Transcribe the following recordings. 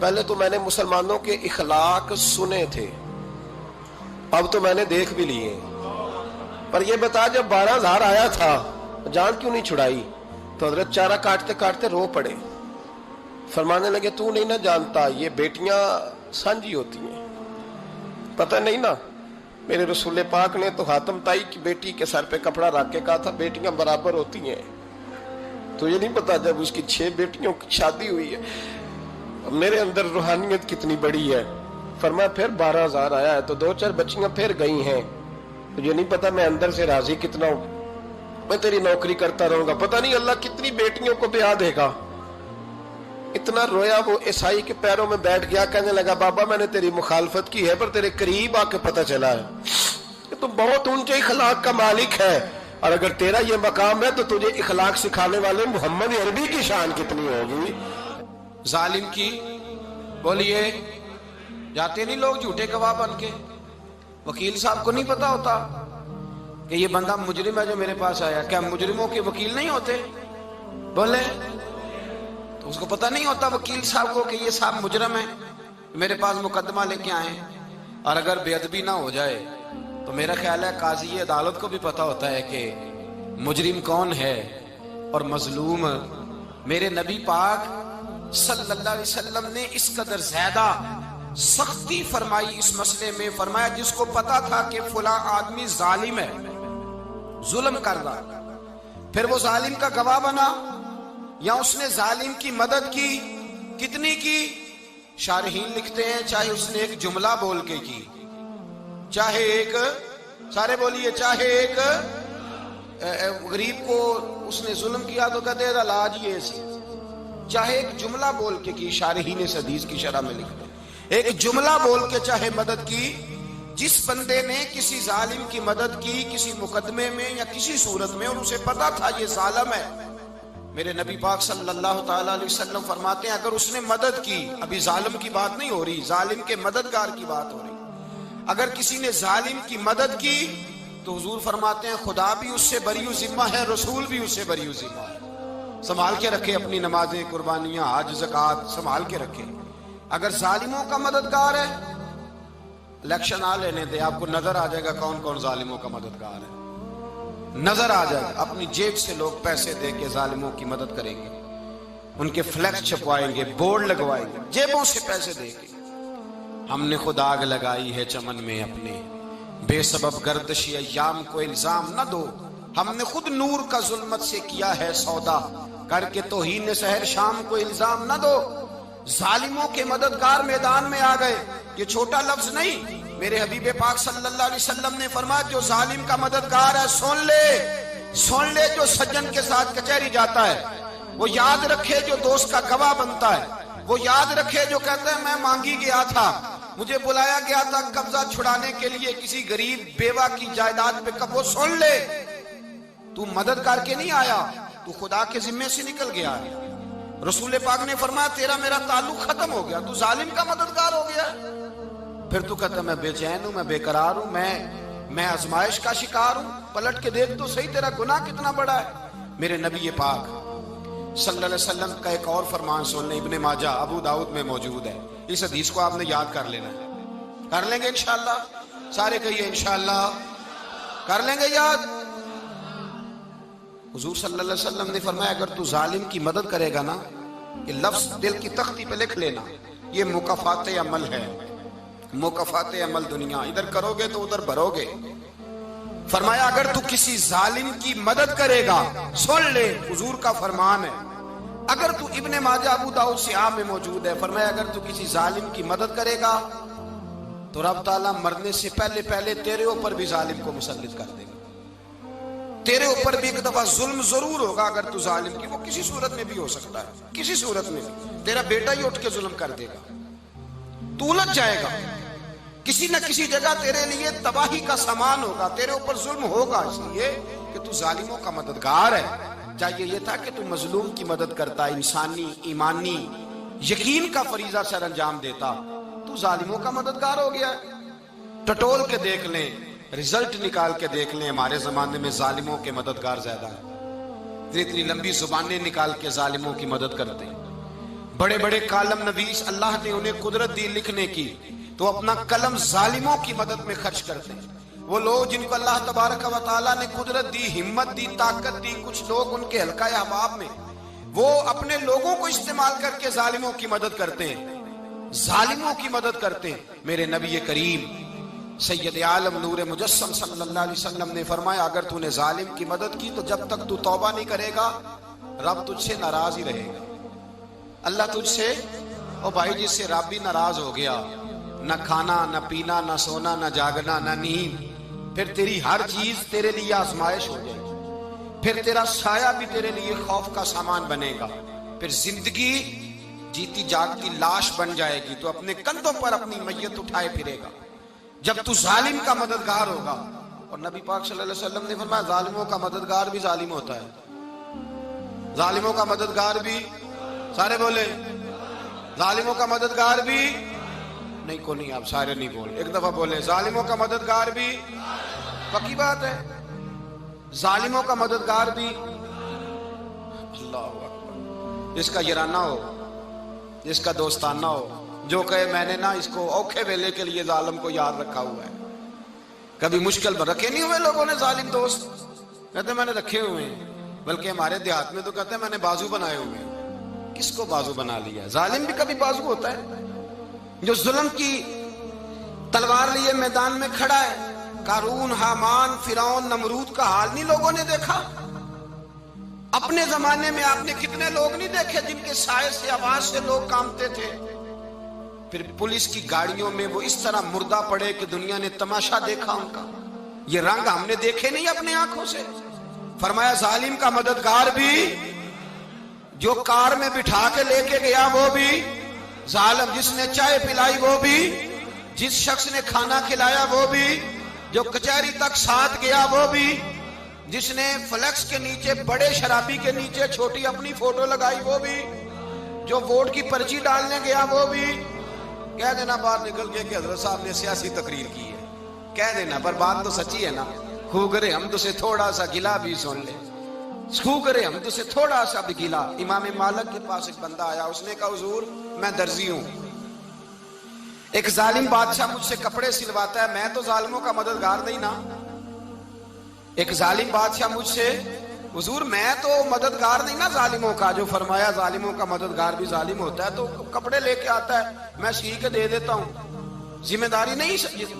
پہلے تو میں نے مسلمانوں کے اخلاق سنے تھے، اب تو میں نے دیکھ بھی لیے، پر یہ بتا جب 12,000 آیا تھا جان کیوں نہیں چھڑائی؟ تو حضرت چارہ کاٹتے کاٹتے رو پڑے، فرمانے لگے تو نہیں نہ جانتا یہ بیٹیاں سانجھی ہوتی ہیں، پتہ نہیں نا، میرے رسول پاک نے تو حاتم تائی کی بیٹی کے سر پہ کپڑا رکھ کے کہا تھا بیٹیاں برابر ہوتی ہیں، تو یہ نہیں پتا جب اس کی 6 بیٹیوں کی شادی ہوئی ہے میرے اندر روحانیت کتنی بڑی ہے۔ فرمایا پھر 12,000 آیا ہے تو 2-4 بچیاں پھر گئی ہیں، تو یہ نہیں پتا میں اندر سے راضی کتنا ہوں، میں تیری نوکری کرتا رہوں گا، پتہ نہیں اللہ کتنی بیٹیوں کو بیاہ دے گا۔ اتنا رویا وہ عیسائی کے پیروں میں بیٹھ گیا، کہنے لگا بابا میں نے تیری مخالفت کی ہے پر تیرے قریب آ کے پتہ چلا ہے کہ تو بہت اونچے اخلاق کا مالک ہے، اور اگر تیرا یہ مقام ہے تو تجھے اخلاق سکھانے والے محمد عربی کی شان کتنی ہوگی۔ ظالم کی بولیے جاتے نہیں لوگ جھوٹے گواہ بن کے، وکیل صاحب کو نہیں پتا ہوتا کہ یہ بندہ مجرم ہے جو میرے پاس آیا، کیا مجرموں کے وکیل نہیں ہوتے؟ بولے تو اس کو پتہ نہیں ہوتا وکیل صاحب کو کہ یہ صاحب مجرم ہے، میرے پاس مقدمہ لے کے آئے، اور اگر بے ادبی نہ ہو جائے تو میرا خیال ہے قاضی عدالت کو بھی پتہ ہوتا ہے کہ مجرم کون ہے اور مظلوم۔ میرے نبی پاک صلی اللہ علیہ وسلم نے اس قدر زیادہ سختی فرمائی اس مسئلے میں، فرمایا جس کو پتا تھا کہ فلاں آدمی ظالم ہے، ظلم کر رہا، پھر وہ ظالم کا گواہ بنا یا اس نے ظالم کی مدد کی، کتنی کی؟ شارحین لکھتے ہیں چاہے اس نے ایک جملہ بول کے کی، چاہے ایک، سارے بولیے، چاہے ایک غریب کو اس نے ظلم کیا تو کہتے ہیں علاج یہ سی، چاہے ایک جملہ بول کے کی، شارحین اس حدیث کی شرح میں لکھتے ہیں ایک جملہ بول کے چاہے مدد کی، جس بندے نے کسی ظالم کی مدد کی کسی مقدمے میں یا کسی صورت میں اور اسے پتا تھا یہ ظالم ہے، میرے نبی پاک صلی اللہ تعالیٰ علیہ وسلم فرماتے ہیں اگر اس نے مدد کی، ابھی ظالم کی بات نہیں ہو رہی، ظالم کے مددگار کی بات ہو رہی، اگر کسی نے ظالم کی مدد کی تو حضور فرماتے ہیں خدا بھی اس سے بری و ذمہ ہے، رسول بھی اس سے بری و ذمہ ہے۔ سنبھال کے رکھے اپنی نمازیں، قربانیاں، حج، زکوٰۃ سنبھال کے رکھے۔ اگر ظالموں کا مددگار ہے، الیکشن آ لینے دے، آپ کو نظر آ جائے گا کون کون ظالموں کا مددگار ہے، نظر آ جائے گا۔ اپنی جیب سے لوگ پیسے دے کے ظالموں کی مدد کریں گے، ان کے فلیکس چھپوائیں گے، بورڈ لگوائیں گے، جیبوں سے پیسے دے کے۔ ہم نے خود آگ لگائی ہے چمن میں اپنے، بے سبب گردشی ایام کو الزام نہ دو، ہم نے خود نور کا ظلمت سے کیا ہے سودا، کر کے توہین سحر شام کو الزام نہ دو۔ ظالموں کے مددگار میدان میں آ گئے، یہ چھوٹا لفظ نہیں، میرے حبیب پاک صلی اللہ علیہ وسلم نے فرمایا جو ظالم کا مددگار ہے سن لے جو سجن کے ساتھ کچہری جاتا ہے، وہ یاد رکھے جو دوست کا گواہ بنتا ہے، وہ یاد رکھے جو کہتا ہے میں مانگی گیا تھا، مجھے بلایا گیا تھا قبضہ چھڑانے کے لیے کسی غریب بیوہ کی جائیداد پہ، کب وہ سن لے تو مدد کر کے نہیں آیا، تو خدا کے ذمے سے نکل گیا ہے۔ رسول پاک نے فرمایا تیرا میرا تعلق ختم ہو گیا، تو ظالم کا مددگار ہو گیا، پھر تو کہتا میں بے چین ہوں، میں بے قرار ہوں، میں آزمائش کا شکار ہوں، پلٹ کے دیکھ تو صحیح تیرا گناہ کتنا بڑا ہے۔ میرے نبی پاک صلی اللہ علیہ وسلم کا ایک اور فرمان سن لیں، ابن ماجہ ابو داؤد میں موجود ہے، اس حدیث کو آپ نے یاد کر لینا ہے، کر لیں گے انشاءاللہ، سارے کہیے انشاءاللہ کر لیں گے یاد۔ حضور صلی اللہ علیہ وسلم نے فرمایا اگر تو ظالم کی مدد کرے گا نا، یہ لفظ دل کی تختی پہ لکھ لینا، یہ مکافات عمل ہے، مکافات عمل دنیا، ادھر کرو گے تو ادھر بھرو گے۔ فرمایا اگر تو کسی ظالم کی مدد کرے گا، سن لے حضور کا فرمان ہے، اگر تو ابن ماجہ ابو داؤد سیاہ میں موجود ہے، فرمایا اگر تو کسی ظالم کی مدد کرے گا تو رب تعالیٰ مرنے سے پہلے پہلے تیرے اوپر بھی ظالم کو مسلط کر دے گا، تیرے اوپر بھی ایک دفعہ ظلم ضرور ہوگا اگر تو ظالم کی، وہ کسی صورت میں بھی ہو سکتا ہے، کسی صورت میں بھی تیرا بیٹا ہی اٹھ کے ظلم کر دے گا، تو الجھ جائے گا، کسی نہ کسی جگہ تیرے لیے تباہی کا سامان ہوگا، تیرے اوپر ظلم ہوگا، اس لیے کہ تو ظالموں کا مددگار ہے۔ چاہیے یہ تھا کہ تو مظلوم کی مدد کرتا، انسانی ایمانی یقین کا فریضہ سر انجام دیتا، تو ظالموں کا مددگار ہو گیا۔ ٹٹول کے دیکھ لیں، رزلٹ نکال کے دیکھ لیں، ہمارے زمانے میں ظالموں کے مددگار زیادہ ہیں، اتنی لمبی زبانیں نکال کے ظالموں کی مدد کرتے ہیں، بڑے بڑے کالم نویس اللہ نے انہیں قدرت دی لکھنے کی، تو اپنا قلم ظالموں کی مدد میں خرچ کرتے ہیں۔ وہ لوگ جن کو اللہ تبارک و تعالیٰ نے قدرت دی، ہمت دی، طاقت دی، کچھ لوگ ان کے حلقہ احباب میں، وہ اپنے لوگوں کو استعمال کر کے ظالموں کی مدد کرتے ہیں، ظالموں کی مدد کرتے ہیں۔ میرے نبی کریم سید عالم نور مجسم صلی اللہ علیہ وسلم نے فرمایا، اگر تو نے ظالم کی مدد کی تو جب تک تو توبہ نہیں کرے گا رب تجھ سے ناراض ہی رہے گا۔ اللہ تجھ سے، او بھائی جس سے رب بھی ناراض ہو گیا، نہ کھانا نہ پینا نہ سونا نہ جاگنا نہ نیند، پھر تیری ہر چیز تیرے لیے آزمائش ہو جائے گی، پھر تیرا سایہ بھی تیرے لیے خوف کا سامان بنے گا، پھر زندگی جیتی جاگتی لاش بن جائے گی، تو اپنے کندھوں پر اپنی میت اٹھائے پھرے گا جب تو ظالم کا مددگار ہوگا۔ اور نبی پاک صلی اللہ علیہ وسلم نے فرمایا ظالموں کا مددگار بھی ظالم ہوتا ہے، ظالموں کا مددگار بھی، سارے بولے ظالموں کا مددگار بھی نہیں، کو نہیں، آپ سارے نہیں بولے، ایک دفعہ بولے ظالموں کا مددگار بھی، پکی بات ہے، ظالموں کا مددگار بھی۔ اللہ اکبر، جس کا یارانہ ہو، جس کا دوستانہ ہو، جو کہے میں نے نا اس کو اوکھے ویلے کے لیے ظالم کو یاد رکھا ہوا ہے۔ کبھی مشکل پر رکھے نہیں ہوئے لوگوں نے ظالم دوست؟ کہتے میں نے رکھے ہوئے ہیں، بلکہ ہمارے دیہات میں تو کہتے ہیں میں نے بازو بنائے ہوئے ہیں۔ کس کو بازو بنا لیا؟ ظالم بھی کبھی بازو ہوتا ہے، جو ظلم کی تلوار لیے میدان میں کھڑا ہے۔ قارون، حامان، فرعون، نمرود کا حال نہیں لوگوں نے دیکھا؟ اپنے زمانے میں آپ نے کتنے لوگ نہیں دیکھے جن کے سائے سے، آواز سے لوگ کانپتے تھے؟ پھر پولیس کی گاڑیوں میں وہ اس طرح مردہ پڑے کہ دنیا نے تماشا دیکھا ان کا۔ یہ رنگ ہم نے دیکھے نہیں اپنے آنکھوں سے۔ فرمایا ظالم کا مددگار بھی، جو کار میں بٹھا کے لے کے گیا وہ بھی ظالم، جس نے چائے پلائی وہ بھی، جس شخص نے کھانا کھلایا وہ بھی، جو کچہری تک ساتھ گیا وہ بھی، جس نے فلیکس کے نیچے، بڑے شرابی کے نیچے چھوٹی اپنی فوٹو لگائی وہ بھی، جو ووٹ کی پرچی ڈالنے گیا وہ بھی۔ کہہ دینا باہر نکل کے کہ حضرت صاحب نے سیاسی تقریر کی ہے، کہہ دینا، پر بات تو سچی ہے نا۔ خو کرے ہم تو سے تھوڑا سا گلا بھی سن لے، خو کرے ہم تو سے تھوڑا سا بھی گلا۔ امام مالک کے پاس ایک بندہ آیا، اس نے کہا حضور میں درزی ہوں، ایک ظالم بادشاہ مجھ سے کپڑے سلواتا ہے، میں تو ظالموں کا مددگار نہیں نا۔ ایک ظالم بادشاہ مجھ سے، حضور میں تو مددگار نہیں نا ظالموں کا، جو فرمایا ظالموں کا مددگار بھی ظالم ہوتا ہے، تو کپڑے لے کے آتا ہے میں سی کے دے دیتا ہوں، ذمہ داری نہیں۔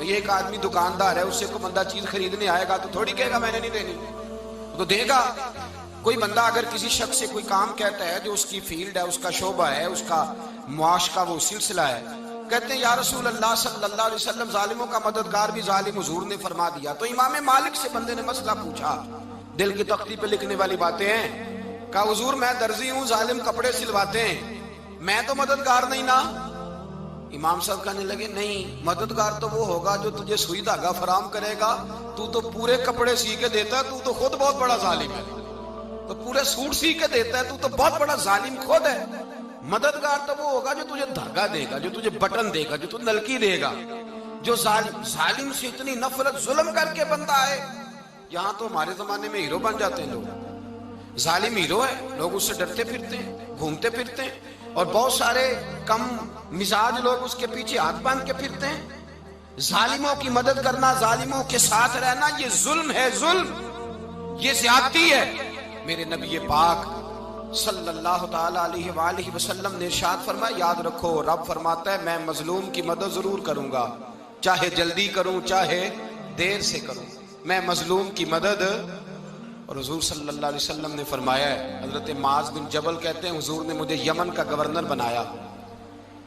ایک آدمی دکاندار ہے، اس سے کوئی بندہ چیز خریدنے آئے گا تو تھوڑی کہے گا میں نے نہیں دینی، تو دے گا۔ کوئی بندہ اگر کسی شخص سے کوئی کام کہتا ہے جو اس کی فیلڈ ہے، اس کا شعبہ ہے، اس کا معاش کا وہ سلسلہ ہے، کہتے ہیں یا رسول اللہ صلی اللہ علیہ وسلم ظالموں کا مددگار بھی ظالم، حضور نے فرما دیا۔ تو امام مالک سے بندے نے مسئلہ پوچھا، دل کی تختی پہ لکھنے والی باتیں ہیں، کہا حضور میں درزی ہوں، ظالم کپڑے سلواتے ہیں، میں تو مددگار نہیں نا۔ امام صاحب کہنے لگے نہیں، مددگار تو وہ ہوگا جو تجھے سوئی دھاگا فراہم کرے گا، تو تو پورے کپڑے سی کے دیتا ہے، تو تو خود بہت بڑا ظالم ہے، تو پورے سوٹ سی کے دیتا ہے، تو تو بہت بڑا ظالم خود ہے۔ مددگار تو وہ ہوگا جو تجھے دھاگا دے گا، جو تجھے بٹن دے گا، جو تجھے نلکی دے گا۔ جو ظالم سے اتنی نفرت، ظلم کر کے بندہ آئے، یہاں تو ہمارے زمانے میں ہیرو بن جاتے ہیں لوگ، ظالم ہیرو ہے، لوگ اس سے ڈرتے پھرتے ہیں، گھومتے پھرتے ہیں، اور بہت سارے کم مزاج لوگ اس کے پیچھے ہاتھ باندھ کے پھرتے ہیں۔ ظالموں کی مدد کرنا، ظالموں کے ساتھ رہنا، یہ ظلم ہے، ظلم، یہ زیادتی ہے۔ میرے نبی پاک صلی اللہ تعالی علیہ وآلہ وسلم نے ارشاد فرمایا، یاد رکھو رب فرماتا ہے میں مظلوم کی مدد ضرور کروں گا، چاہے جلدی کروں چاہے دیر سے کروں، میں مظلوم کی مدد۔ اور حضور صلی اللہ علیہ وسلم نے فرمایا ہے، حضرت معاذ بن جبل کہتے ہیں حضور نے مجھے یمن کا گورنر بنایا،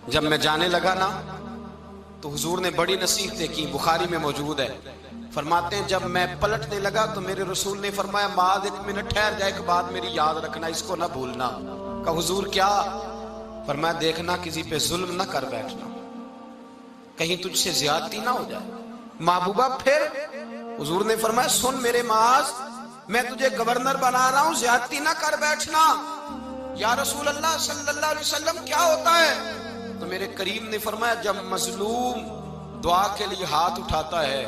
جب میں جانے لگا نا تو حضور نے بڑی نصیحتیں کی، بخاری میں موجود ہے، فرماتے ہیں جب میں پلٹنے لگا تو میرے رسول نے فرمایا معاذ ایک منٹ ٹھہر جا، ایک بات میری یاد رکھنا، اس کو نہ بھولنا۔ کہا حضور کیا؟ فرمایا دیکھنا کسی پہ ظلم نہ کر بیٹھنا، کہیں تجھ سے زیادتی نہ ہو جائے۔ محبوبہ پھر حضور نے فرمایا سن میرے معاذ، میں تجھے گورنر بنا رہا ہوں، زیادتی نہ کر بیٹھنا۔ یا رسول اللہ صلی اللہ علیہ وسلم کیا ہوتا ہے؟ تو میرے کریم نے فرمایا جب مظلوم دعا کے لیے ہاتھ اٹھاتا ہے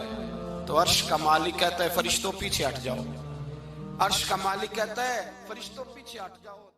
تو عرش کا مالک کہتا ہے فرشتوں پیچھے ہٹ جاؤ، عرش کا مالک کہتا ہے فرشتوں پیچھے ہٹ جاؤ۔